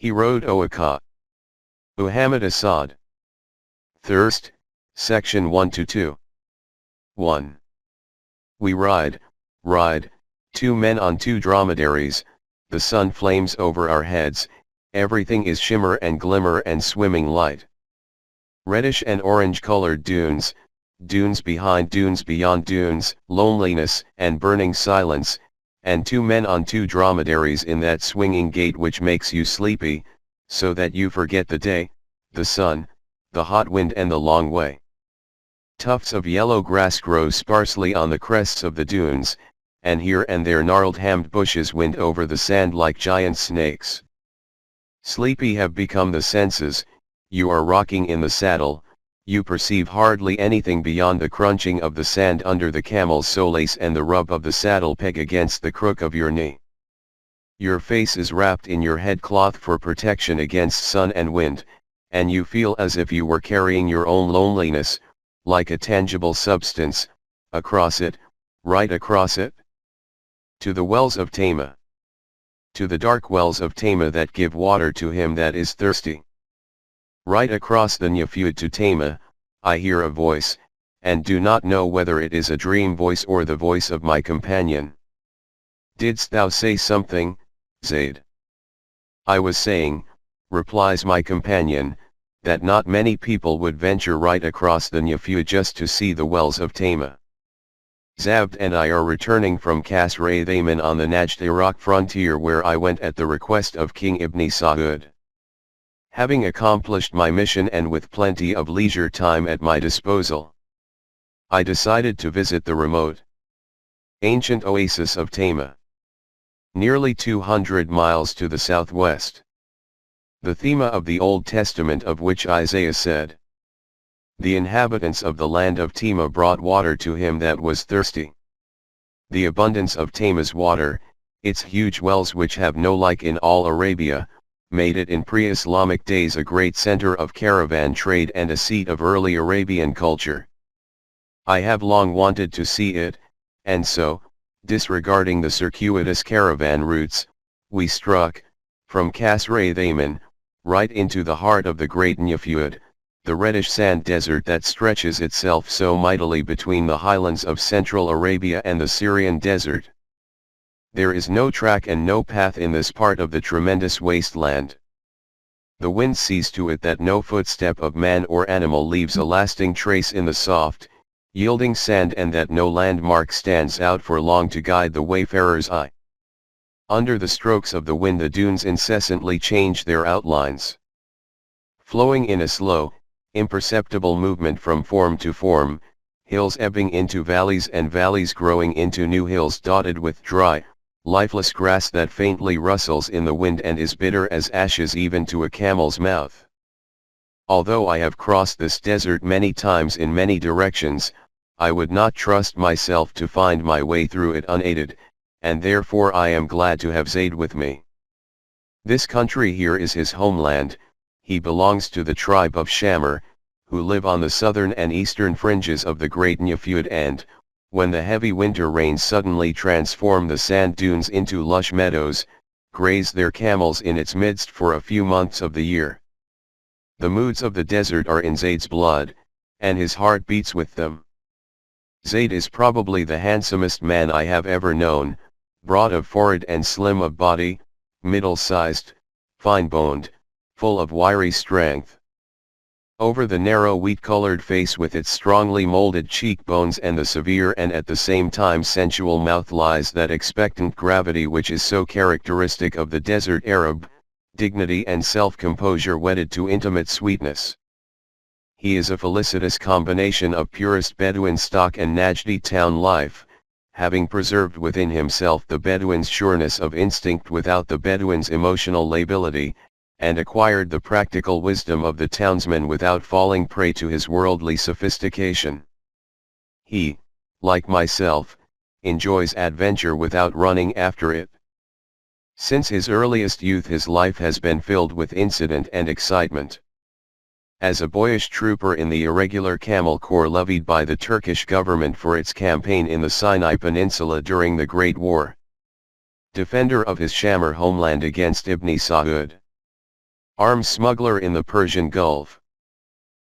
He wrote MAKKAH. Muhammad Asad. Thirst, Section 1-2. 1. We ride, two men on two dromedaries, the sun flames over our heads, everything is shimmer and glimmer and swimming light. Reddish and orange-colored dunes, dunes behind dunes beyond dunes, loneliness and burning silence, and two men on two dromedaries in that swinging gait which makes you sleepy, so that you forget the day, the sun, the hot wind and the long way. Tufts of yellow grass grow sparsely on the crests of the dunes, and here and there gnarled hammed bushes wind over the sand like giant snakes. Sleepy have become the senses, you are rocking in the saddle, you perceive hardly anything beyond the crunching of the sand under the camel's solace and the rub of the saddle peg against the crook of your knee. Your face is wrapped in your headcloth for protection against sun and wind, and you feel as if you were carrying your own loneliness, like a tangible substance, across it, right across it. To the wells of Tama. To the dark wells of Tama that give water to him that is thirsty. Right across the Nyafud to Tama, I hear a voice, and do not know whether it is a dream voice or the voice of my companion. Didst thou say something, Zaid? I was saying, replies my companion, that not many people would venture right across the Nyafud just to see the wells of Tama. Zabd and I are returning from Kasr Thaman on the Najd Iraq frontier where I went at the request of King Ibn Saud. Having accomplished my mission and with plenty of leisure time at my disposal, I decided to visit the remote, ancient oasis of Tama, nearly 200 miles to the southwest. The theme of the Old Testament of which Isaiah said, "The inhabitants of the land of Tema brought water to him that was thirsty." The abundance of Tama's water, its huge wells which have no like in all Arabia, made it in pre-Islamic days a great center of caravan trade and a seat of early Arabian culture. I have long wanted to see it, and so, disregarding the circuitous caravan routes, we struck, from Kasr Thaman, right into the heart of the great Nyafud, the reddish sand desert that stretches itself so mightily between the highlands of central Arabia and the Syrian desert. There is no track and no path in this part of the tremendous wasteland. The wind sees to it that no footstep of man or animal leaves a lasting trace in the soft, yielding sand and that no landmark stands out for long to guide the wayfarer's eye. Under the strokes of the wind the dunes incessantly change their outlines, flowing in a slow, imperceptible movement from form to form, hills ebbing into valleys and valleys growing into new hills dotted with dry, lifeless grass that faintly rustles in the wind and is bitter as ashes even to a camel's mouth. Although I have crossed this desert many times in many directions, I would not trust myself to find my way through it unaided, and therefore I am glad to have Zaid with me. This country here is his homeland, he belongs to the tribe of Shamar, who live on the southern and eastern fringes of the great Nyafud and, when the heavy winter rains suddenly transform the sand dunes into lush meadows, graze their camels in its midst for a few months of the year. The moods of the desert are in Zaid's blood, and his heart beats with them. Zaid is probably the handsomest man I have ever known, broad of forehead and slim of body, middle-sized, fine-boned, full of wiry strength. Over the narrow wheat-colored face with its strongly molded cheekbones and the severe and at the same time sensual mouth lies that expectant gravity which is so characteristic of the desert Arab, dignity and self-composure wedded to intimate sweetness. He is a felicitous combination of purest Bedouin stock and Najdi town life, having preserved within himself the Bedouin's sureness of instinct without the Bedouin's emotional lability, and acquired the practical wisdom of the townsman without falling prey to his worldly sophistication. He, like myself, enjoys adventure without running after it. Since his earliest youth his life has been filled with incident and excitement. As a boyish trooper in the irregular Camel Corps levied by the Turkish government for its campaign in the Sinai Peninsula during the Great War. Defender of his Shamar homeland against Ibn Saud. Arms smuggler in the Persian Gulf.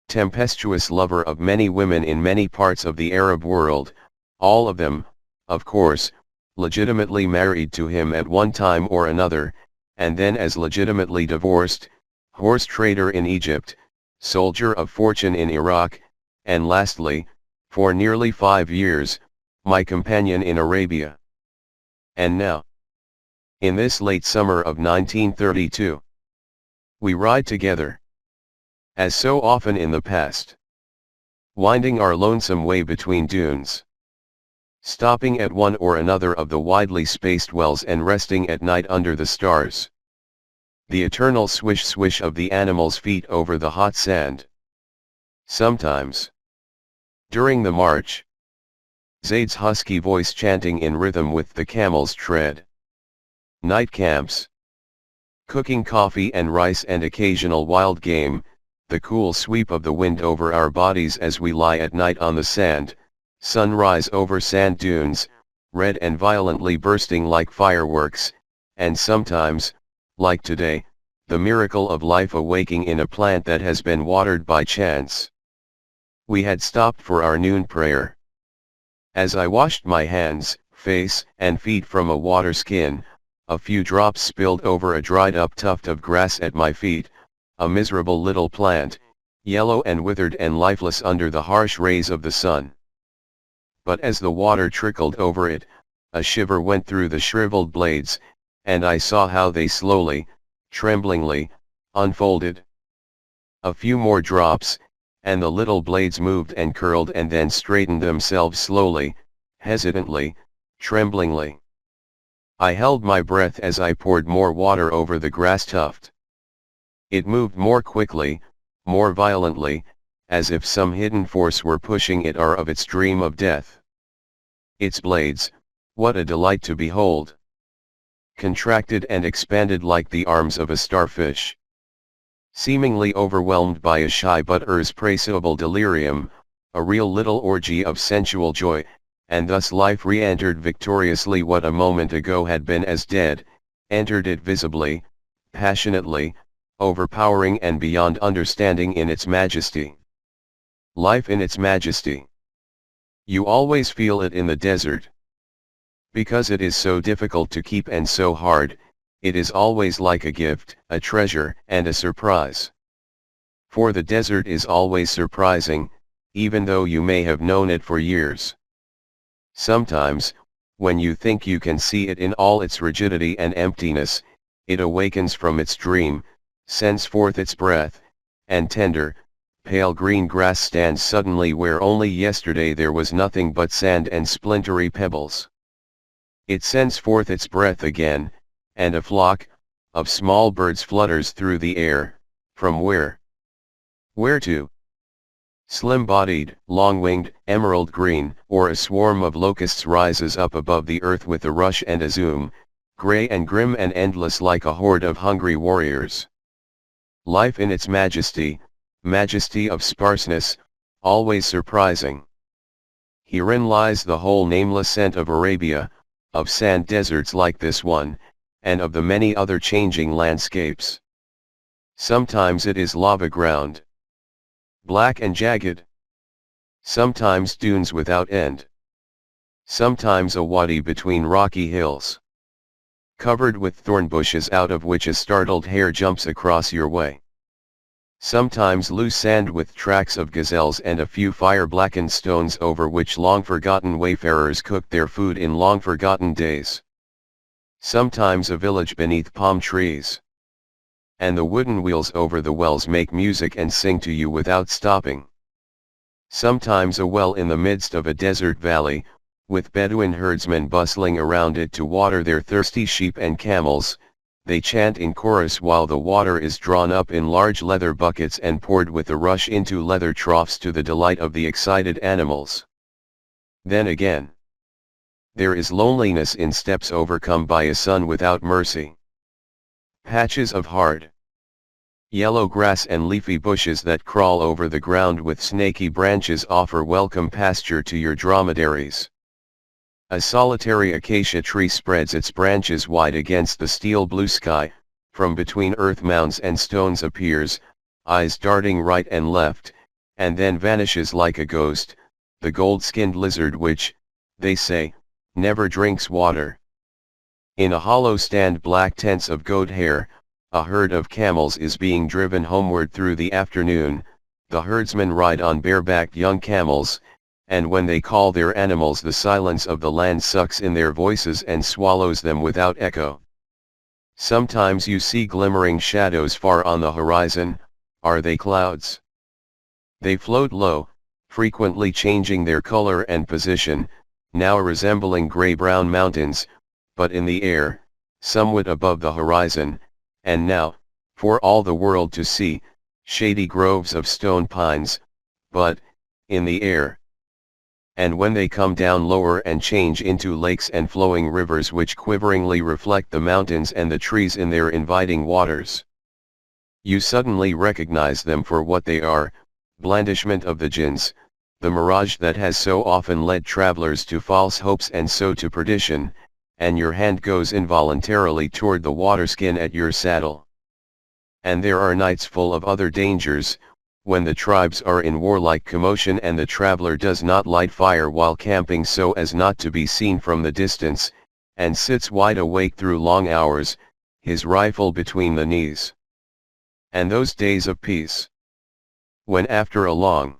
Tempestuous lover of many women in many parts of the Arab world, all of them, of course, legitimately married to him at one time or another, and then as legitimately divorced, horse trader in Egypt, soldier of fortune in Iraq, and lastly, for nearly 5 years, my companion in Arabia. And now, in this late summer of 1932, we ride together, as so often in the past, winding our lonesome way between dunes, stopping at one or another of the widely spaced wells and resting at night under the stars. The eternal swish-swish of the animals' feet over the hot sand. Sometimes, during the march, Zaid's husky voice chanting in rhythm with the camel's tread. Night camps, cooking coffee and rice and occasional wild game, the cool sweep of the wind over our bodies as we lie at night on the sand, sunrise over sand dunes, red and violently bursting like fireworks, and sometimes, like today, the miracle of life awaking in a plant that has been watered by chance. We had stopped for our noon prayer. As I washed my hands, face, and feet from a water skin, a few drops spilled over a dried up tuft of grass at my feet, a miserable little plant, yellow and withered and lifeless under the harsh rays of the sun. But as the water trickled over it, a shiver went through the shriveled blades, and I saw how they slowly, tremblingly, unfolded. A few more drops, and the little blades moved and curled and then straightened themselves slowly, hesitantly, tremblingly. I held my breath as I poured more water over the grass tuft. It moved more quickly, more violently, as if some hidden force were pushing it out of its dream of death. Its blades, what a delight to behold! Contracted and expanded like the arms of a starfish. Seemingly overwhelmed by a shy but irrepressible delirium, a real little orgy of sensual joy, and thus life re-entered victoriously what a moment ago had been as dead, entered it visibly, passionately, overpowering and beyond understanding in its majesty. Life in its majesty. You always feel it in the desert. Because it is so difficult to keep and so hard, it is always like a gift, a treasure, and a surprise. For the desert is always surprising, even though you may have known it for years. Sometimes, when you think you can see it in all its rigidity and emptiness, it awakens from its dream, sends forth its breath, and tender, pale green grass stands suddenly where only yesterday there was nothing but sand and splintery pebbles. It sends forth its breath again, and a flock of small birds flutters through the air. From where? Where to? Slim-bodied, long-winged, emerald green, or a swarm of locusts rises up above the earth with a rush and a zoom, gray and grim and endless like a horde of hungry warriors. Life in its majesty, majesty of sparseness, always surprising. Herein lies the whole nameless scent of Arabia, of sand deserts like this one, and of the many other changing landscapes. Sometimes it is lava ground, black and jagged. Sometimes dunes without end. Sometimes a wadi between rocky hills, covered with thorn bushes out of which a startled hare jumps across your way. Sometimes loose sand with tracks of gazelles and a few fire-blackened stones over which long-forgotten wayfarers cooked their food in long-forgotten days. Sometimes a village beneath palm trees. And the wooden wheels over the wells make music and sing to you without stopping. Sometimes a well in the midst of a desert valley, with Bedouin herdsmen bustling around it to water their thirsty sheep and camels. They chant in chorus while the water is drawn up in large leather buckets and poured with a rush into leather troughs to the delight of the excited animals. Then again, there is loneliness in steppes overcome by a sun without mercy. Patches of hard yellow grass and leafy bushes that crawl over the ground with snaky branches offer welcome pasture to your dromedaries. A solitary acacia tree spreads its branches wide against the steel blue sky, from between earth mounds and stones appears, eyes darting right and left, and then vanishes like a ghost, the gold-skinned lizard which, they say, never drinks water. In a hollow stand black tents of goat hair, a herd of camels is being driven homeward through the afternoon, the herdsmen ride on barebacked young camels, and when they call their animals the silence of the land sucks in their voices and swallows them without echo. Sometimes you see glimmering shadows far on the horizon, are they clouds? They float low, frequently changing their color and position, now resembling gray-brown mountains, but in the air, somewhat above the horizon, and now, for all the world to see, shady groves of stone pines, but, in the air. And when they come down lower and change into lakes and flowing rivers which quiveringly reflect the mountains and the trees in their inviting waters, you suddenly recognize them for what they are, blandishment of the jinns, the mirage that has so often led travelers to false hopes and so to perdition, and your hand goes involuntarily toward the waterskin at your saddle. And there are nights full of other dangers, when the tribes are in warlike commotion and the traveler does not light fire while camping so as not to be seen from the distance, and sits wide awake through long hours, his rifle between the knees. And those days of peace, when after a long,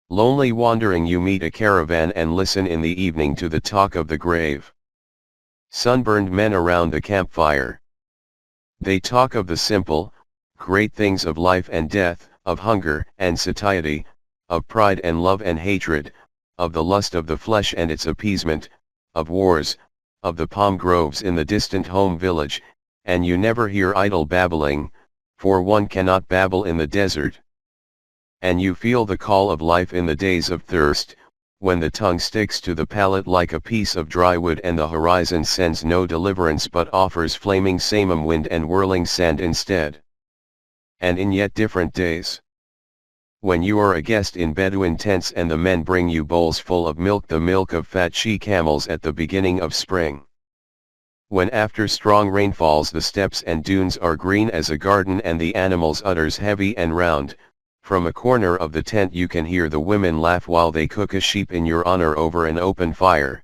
lonely wandering you meet a caravan and listen in the evening to the talk of the grave, sunburned men around the campfire. They talk of the simple, great things of life and death, of hunger and satiety, of pride and love and hatred, of the lust of the flesh and its appeasement, of wars, of the palm groves in the distant home village, and you never hear idle babbling, for one cannot babble in the desert. And you feel the call of life in the days of thirst, when the tongue sticks to the palate like a piece of dry wood and the horizon sends no deliverance but offers flaming samum wind and whirling sand instead. And in yet different days, when you are a guest in Bedouin tents and the men bring you bowls full of milk, the milk of fat she-camels at the beginning of spring. When after strong rainfalls the steppes and dunes are green as a garden and the animals' udders heavy and round, from a corner of the tent you can hear the women laugh while they cook a sheep in your honor over an open fire.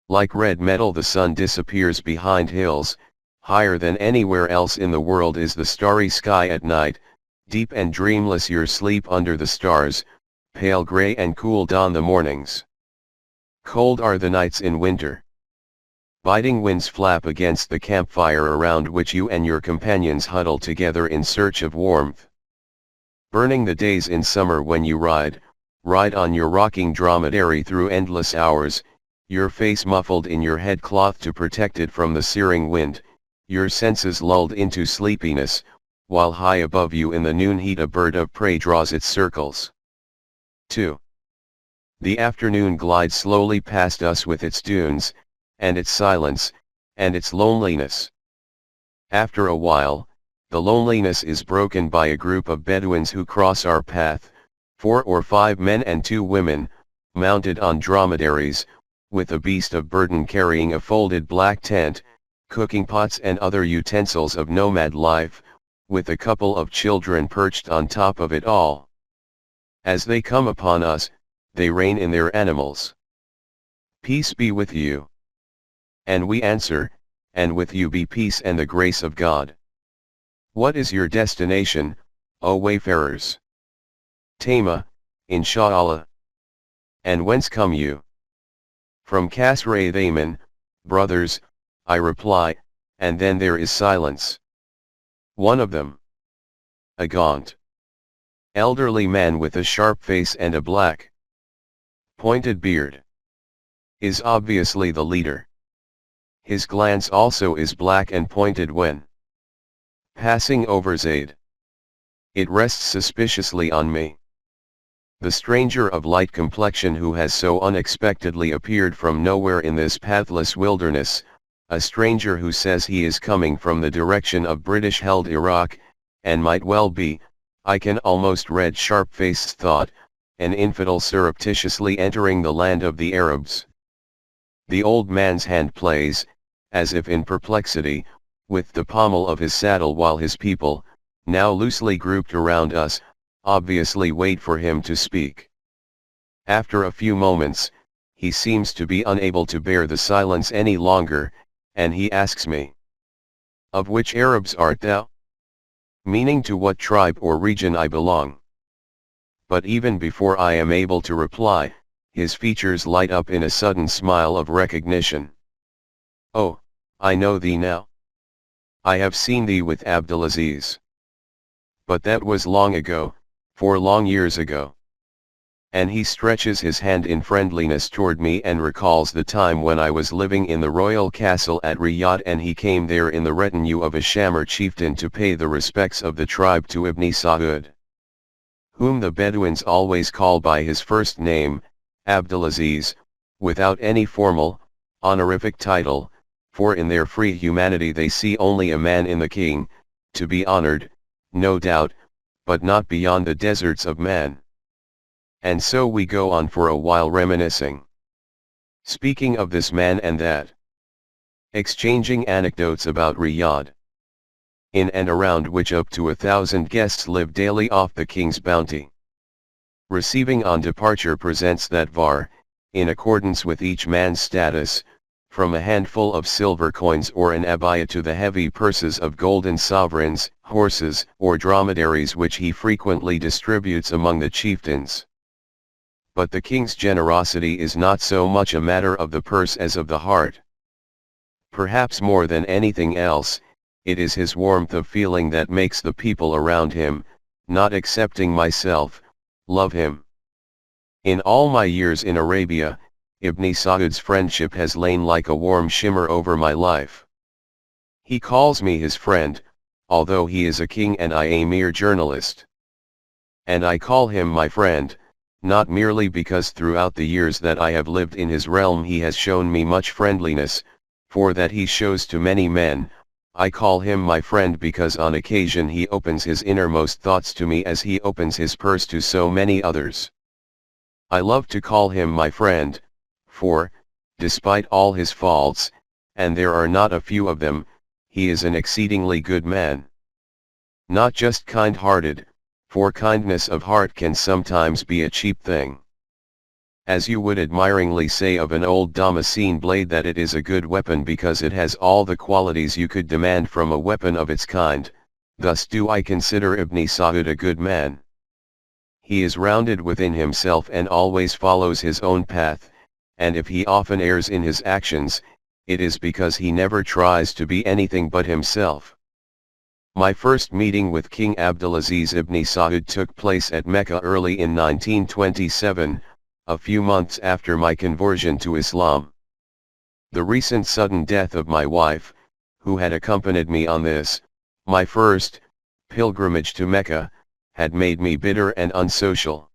Like red metal the sun disappears behind hills, higher than anywhere else in the world is the starry sky at night, deep and dreamless your sleep under the stars, pale gray and cool dawn the mornings. Cold are the nights in winter. Biting winds flap against the campfire around which you and your companions huddle together in search of warmth. Burning the days in summer when you ride on your rocking dromedary through endless hours, your face muffled in your headcloth to protect it from the searing wind, your senses lulled into sleepiness, while high above you in the noon heat a bird of prey draws its circles. 2. The afternoon glides slowly past us with its dunes, and its silence, and its loneliness. After a while, the loneliness is broken by a group of Bedouins who cross our path, 4 or 5 men and 2 women, mounted on dromedaries, with a beast of burden carrying a folded black tent, cooking pots and other utensils of nomad life, with a couple of children perched on top of it all. As they come upon us, they rein in their animals. Peace be with you. And we answer, and with you be peace and the grace of God. What is your destination, O wayfarers? Tama, Insha'Allah. And whence come you? From Kasra Thaman, brothers, I reply, and then there is silence. One of them, a gaunt, elderly man with a sharp face and a black, pointed beard, is obviously the leader. His glance also is black and pointed when passing over Zaid. It rests suspiciously on me. The stranger of light complexion who has so unexpectedly appeared from nowhere in this pathless wilderness, a stranger who says he is coming from the direction of British-held Iraq, and might well be, I can almost read sharp-faced thought, an infidel surreptitiously entering the land of the Arabs. The old man's hand plays, as if in perplexity, with the pommel of his saddle, while his people, now loosely grouped around us, obviously wait for him to speak. After a few moments, he seems to be unable to bear the silence any longer, and he asks me, "Of which Arabs art thou?" Meaning to what tribe or region I belong. But even before I am able to reply, his features light up in a sudden smile of recognition. "Oh, I know thee now. I have seen thee with Abdulaziz. But that was long ago, 4 long years ago." And he stretches his hand in friendliness toward me and recalls the time when I was living in the royal castle at Riyadh, and he came there in the retinue of a Shamar chieftain to pay the respects of the tribe to Ibn Saud, whom the Bedouins always call by his first name, Abdulaziz, without any formal, honorific title, for in their free humanity they see only a man in the king, to be honored, no doubt, but not beyond the deserts of man. And so we go on for a while reminiscing, speaking of this man and that, exchanging anecdotes about Riyadh, in and around which up to 1,000 guests live daily off the king's bounty, receiving on departure presents that var, in accordance with each man's status, from a handful of silver coins or an abaya to the heavy purses of golden sovereigns, horses, or dromedaries which he frequently distributes among the chieftains. But the king's generosity is not so much a matter of the purse as of the heart. Perhaps more than anything else, it is his warmth of feeling that makes the people around him, not excepting myself, love him. In all my years in Arabia, Ibn Saud's friendship has lain like a warm shimmer over my life. He calls me his friend, although he is a king and I a mere journalist. And I call him my friend, not merely because throughout the years that I have lived in his realm he has shown me much friendliness, for that he shows to many men. I call him my friend because on occasion he opens his innermost thoughts to me as he opens his purse to so many others. I love to call him my friend, for, despite all his faults, and there are not a few of them, he is an exceedingly good man. Not just kind-hearted, for kindness of heart can sometimes be a cheap thing. As you would admiringly say of an old Damascene blade that it is a good weapon because it has all the qualities you could demand from a weapon of its kind, thus do I consider Ibn Saud a good man. He is rounded within himself and always follows his own path, and if he often errs in his actions, it is because he never tries to be anything but himself. My first meeting with King Abdulaziz ibn Saud took place at Mecca early in 1927, a few months after my conversion to Islam. The recent sudden death of my wife, who had accompanied me on this, my first, pilgrimage to Mecca, had made me bitter and unsocial.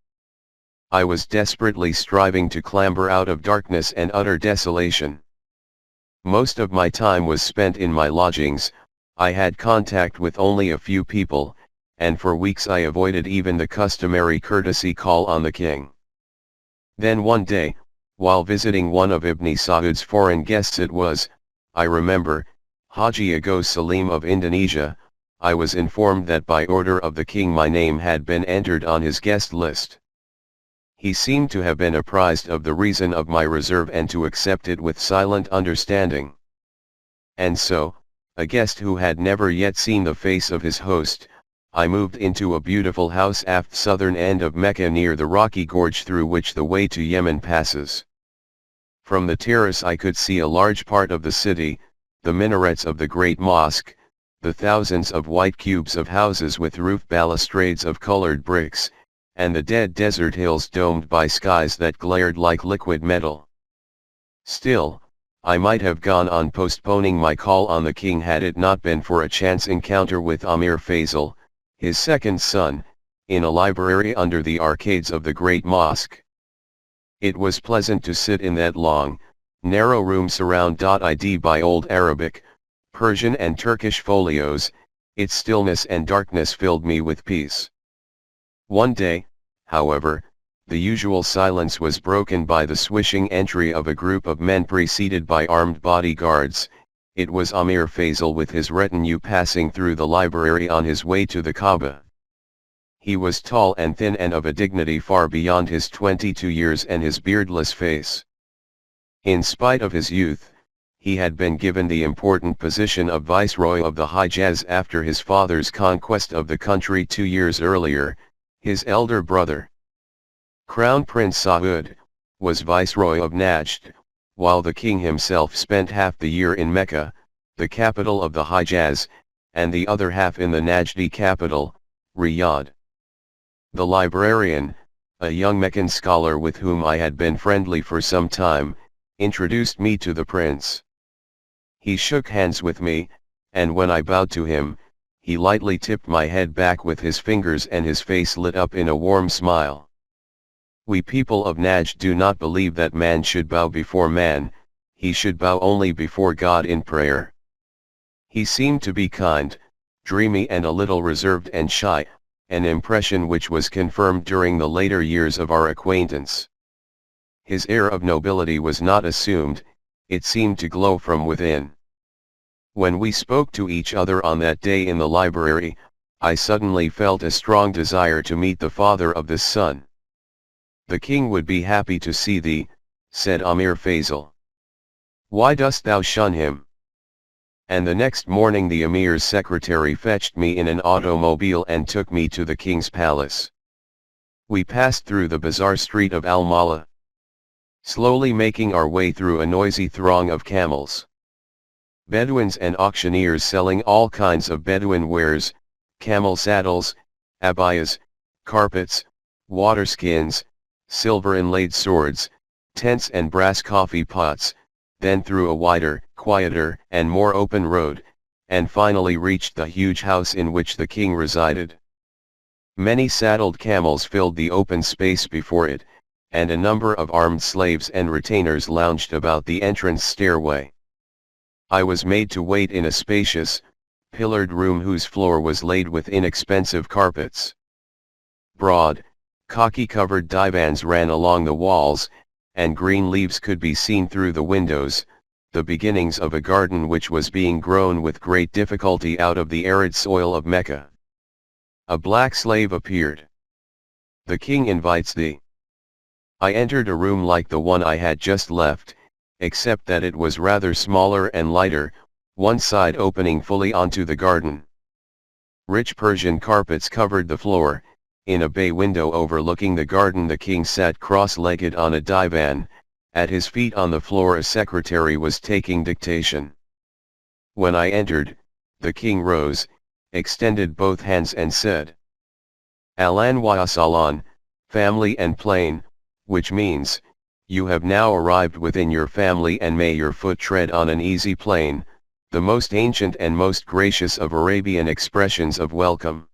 I was desperately striving to clamber out of darkness and utter desolation. Most of my time was spent in my lodgings. I had contact with only a few people, and for weeks I avoided even the customary courtesy call on the king. Then one day, while visiting one of Ibn Saud's foreign guests, it was, I remember, Haji Agus Salim of Indonesia, I was informed that by order of the king my name had been entered on his guest list. He seemed to have been apprised of the reason of my reserve and to accept it with silent understanding. And so, a guest who had never yet seen the face of his host, I moved into a beautiful house aft southern end of Mecca near the rocky gorge through which the way to Yemen passes. From the terrace I could see a large part of the city, the minarets of the great mosque, the thousands of white cubes of houses with roof balustrades of colored bricks, and the dead desert hills domed by skies that glared like liquid metal. Still, I might have gone on postponing my call on the king had it not been for a chance encounter with Amir Faisal, his second son, in a library under the arcades of the great mosque. It was pleasant to sit in that long, narrow room surrounded by old Arabic, Persian and Turkish folios. Its stillness and darkness filled me with peace. One day, however, the usual silence was broken by the swishing entry of a group of men preceded by armed bodyguards, it was Amir Faisal with his retinue passing through the library on his way to the Kaaba. He was tall and thin and of a dignity far beyond his 22 years and his beardless face. In spite of his youth, he had been given the important position of Viceroy of the Hijaz after his father's conquest of the country 2 years earlier. His elder brother, Crown Prince Saud, was Viceroy of Najd, while the king himself spent half the year in Mecca, the capital of the Hijaz, and the other half in the Najdi capital, Riyadh. The librarian, a young Meccan scholar with whom I had been friendly for some time, introduced me to the prince. He shook hands with me, and when I bowed to him, he lightly tipped my head back with his fingers and his face lit up in a warm smile. We people of Najd do not believe that man should bow before man, he should bow only before God in prayer. He seemed to be kind, dreamy and a little reserved and shy, an impression which was confirmed during the later years of our acquaintance. His air of nobility was not assumed, it seemed to glow from within. When we spoke to each other on that day in the library, I suddenly felt a strong desire to meet the father of this son. "The king would be happy to see thee," said Amir Faisal. "Why dost thou shun him?" And the next morning the Emir's secretary fetched me in an automobile and took me to the king's palace. We passed through the bazaar street of Al-Mala, slowly making our way through a noisy throng of camels, Bedouins and auctioneers selling all kinds of Bedouin wares, camel saddles, abayas, carpets, waterskins, silver-inlaid swords, tents and brass coffee pots, then through a wider, quieter, and more open road, and finally reached the huge house in which the king resided. Many saddled camels filled the open space before it, and a number of armed slaves and retainers lounged about the entrance stairway. I was made to wait in a spacious, pillared room whose floor was laid with inexpensive carpets. Broad, khaki-covered divans ran along the walls, and green leaves could be seen through the windows, the beginnings of a garden which was being grown with great difficulty out of the arid soil of Mecca. A black slave appeared. "The king invites thee." I entered a room like the one I had just left, except that it was rather smaller and lighter, one side opening fully onto the garden. Rich Persian carpets covered the floor. In a bay window overlooking the garden the king sat cross-legged on a divan, at his feet on the floor a secretary was taking dictation. When I entered, the king rose, extended both hands and said, "Ahlan wa sahlan, family and plain," which means, "You have now arrived within your family and may your foot tread on an easy plain," the most ancient and most gracious of Arabian expressions of welcome.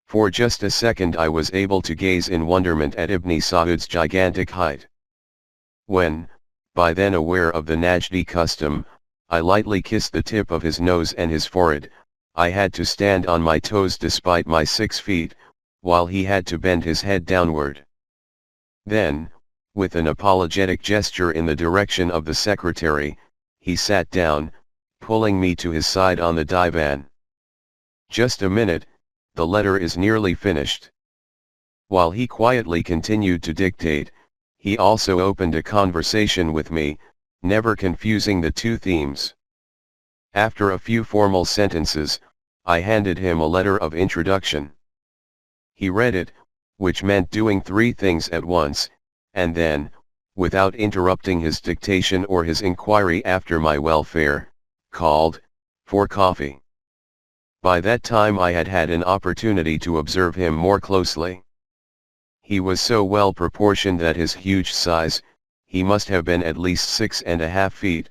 For just a second I was able to gaze in wonderment at Ibn Saud's gigantic height. When, by then aware of the Najdi custom, I lightly kissed the tip of his nose and his forehead, I had to stand on my toes despite my 6 feet, while he had to bend his head downward. Then, with an apologetic gesture in the direction of the secretary, he sat down, pulling me to his side on the divan. "Just a minute, the letter is nearly finished." While he quietly continued to dictate, he also opened a conversation with me, never confusing the two themes. After a few formal sentences, I handed him a letter of introduction. He read it, which meant doing 3 things at once, and then, without interrupting his dictation or his inquiry after my welfare, called for coffee. By that time I had had an opportunity to observe him more closely. He was so well proportioned that his huge size, he must have been at least 6.5 feet,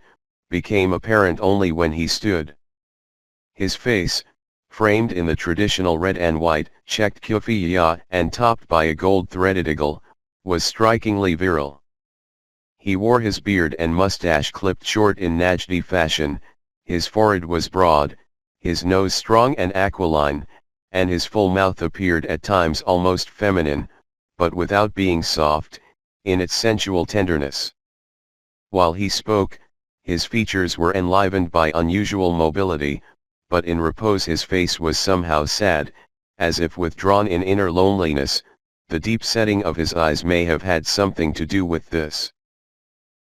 became apparent only when he stood. His face, framed in the traditional red and white checked kufiya and topped by a gold-threaded eagle, was strikingly virile. He wore his beard and mustache clipped short in Najdi fashion, his forehead was broad, his nose strong and aquiline, and his full mouth appeared at times almost feminine, but without being soft, in its sensual tenderness. While he spoke, his features were enlivened by unusual mobility, but in repose his face was somehow sad, as if withdrawn in inner loneliness. The deep setting of his eyes may have had something to do with this.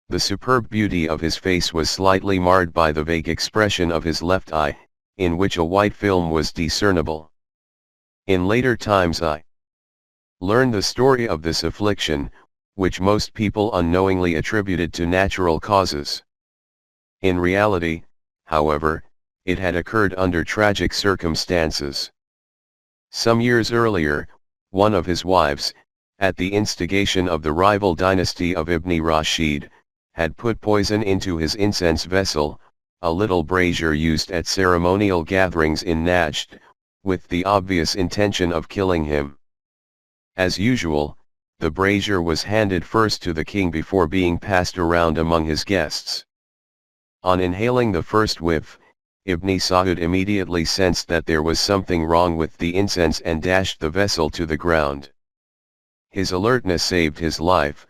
The superb beauty of his face was slightly marred by the vague expression of his left eye, in which a white film was discernible. In later times I learned the story of this affliction, which most people unknowingly attributed to natural causes. In reality, however, it had occurred under tragic circumstances. Some years earlier, one of his wives, at the instigation of the rival dynasty of Ibn Rashid, had put poison into his incense vessel, a little brazier used at ceremonial gatherings in Najd, with the obvious intention of killing him. As usual, the brazier was handed first to the king before being passed around among his guests. On inhaling the first whiff, Ibn Saud immediately sensed that there was something wrong with the incense and dashed the vessel to the ground. His alertness saved his life,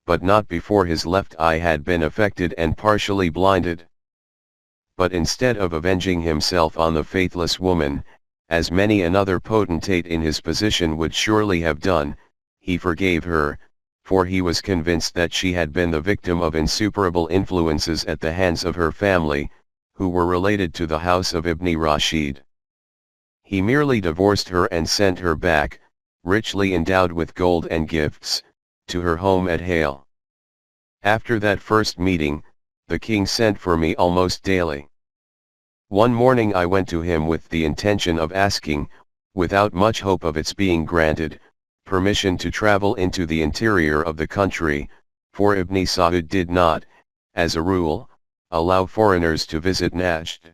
but not before his left eye had been affected and partially blinded. But instead of avenging himself on the faithless woman, as many another potentate in his position would surely have done, he forgave her, for he was convinced that she had been the victim of insuperable influences at the hands of her family, who were related to the house of Ibn Rashid. He merely divorced her and sent her back, richly endowed with gold and gifts, to her home at Hale. After that first meeting, the king sent for me almost daily. One morning I went to him with the intention of asking, without much hope of its being granted, permission to travel into the interior of the country, for Ibn Saud did not, as a rule, allow foreigners to visit Najd.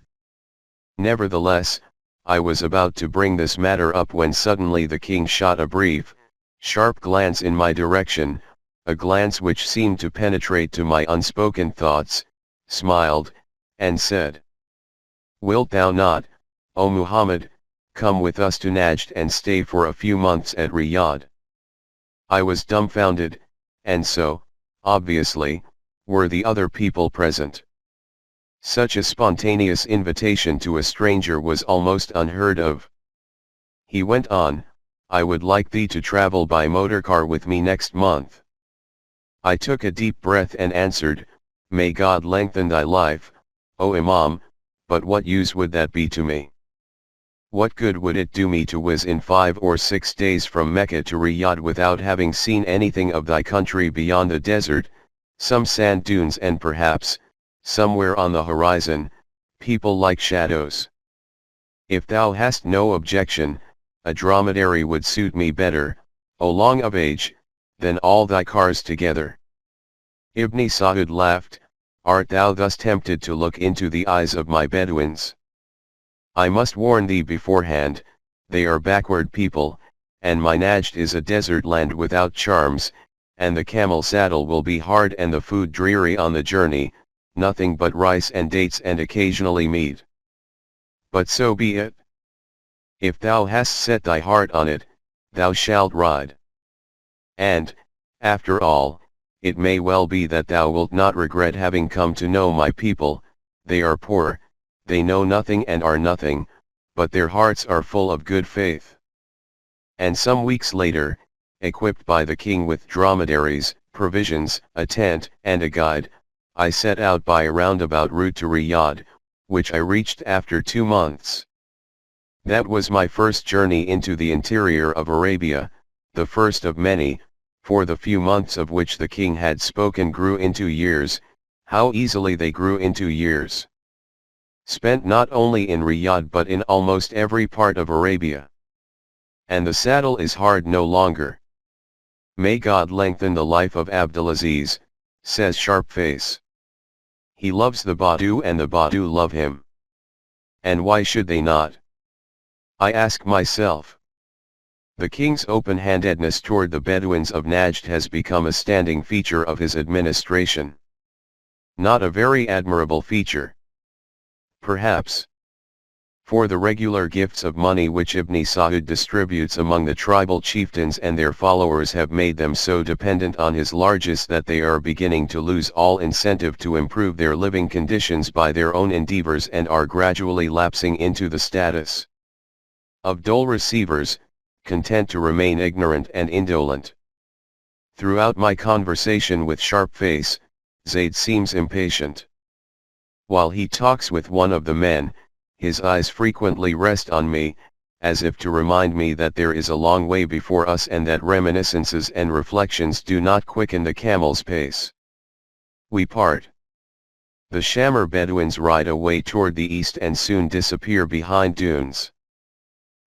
Nevertheless, I was about to bring this matter up when suddenly the king shot a brief, sharp glance in my direction, a glance which seemed to penetrate to my unspoken thoughts, smiled, and said, "Wilt thou not, O Muhammad, come with us to Najd and stay for a few months at Riyadh?" I was dumbfounded, and so, obviously, were the other people present. Such a spontaneous invitation to a stranger was almost unheard of. He went on, "I would like thee to travel by motorcar with me next month." I took a deep breath and answered, "May God lengthen thy life, O Imam, but what use would that be to me? What good would it do me to whiz in 5 or 6 days from Mecca to Riyadh without having seen anything of thy country beyond the desert, some sand dunes and perhaps, somewhere on the horizon, people like shadows? If thou hast no objection, a dromedary would suit me better, O long of age, than all thy cars together." Ibn Saud laughed, "Art thou thus tempted to look into the eyes of my Bedouins? I must warn thee beforehand, they are backward people, and my Najd is a desert land without charms, and the camel saddle will be hard and the food dreary on the journey, nothing but rice and dates and occasionally meat. But so be it. If thou hast set thy heart on it, thou shalt ride. And, after all, it may well be that thou wilt not regret having come to know my people. They are poor, they know nothing and are nothing, but their hearts are full of good faith." And some weeks later, equipped by the king with dromedaries, provisions, a tent, and a guide, I set out by a roundabout route to Riyadh, which I reached after 2 months. That was my first journey into the interior of Arabia, the first of many, for the few months of which the king had spoken grew into years. How easily they grew into years! Spent not only in Riyadh but in almost every part of Arabia. And the saddle is hard no longer. May God lengthen the life of Abdulaziz, says Sharpface. He loves the Badu and the Badu love him. And why should they not? I ask myself. The king's open-handedness toward the Bedouins of Najd has become a standing feature of his administration. Not a very admirable feature. Perhaps. For the regular gifts of money which Ibn Saud distributes among the tribal chieftains and their followers have made them so dependent on his largesse that they are beginning to lose all incentive to improve their living conditions by their own endeavors and are gradually lapsing into the status of dole receivers, content to remain ignorant and indolent. Throughout my conversation with Sharpface, Zaid seems impatient. While he talks with one of the men, his eyes frequently rest on me, as if to remind me that there is a long way before us and that reminiscences and reflections do not quicken the camel's pace. We part. The Shamir Bedouins ride away toward the east and soon disappear behind dunes.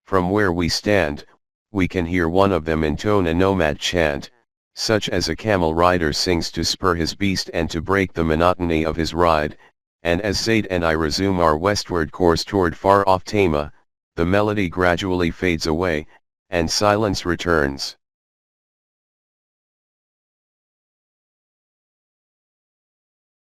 From where we stand, we can hear one of them intone a nomad chant, such as a camel rider sings to spur his beast and to break the monotony of his ride, and as Zaid and I resume our westward course toward far-off Tama, the melody gradually fades away, and silence returns.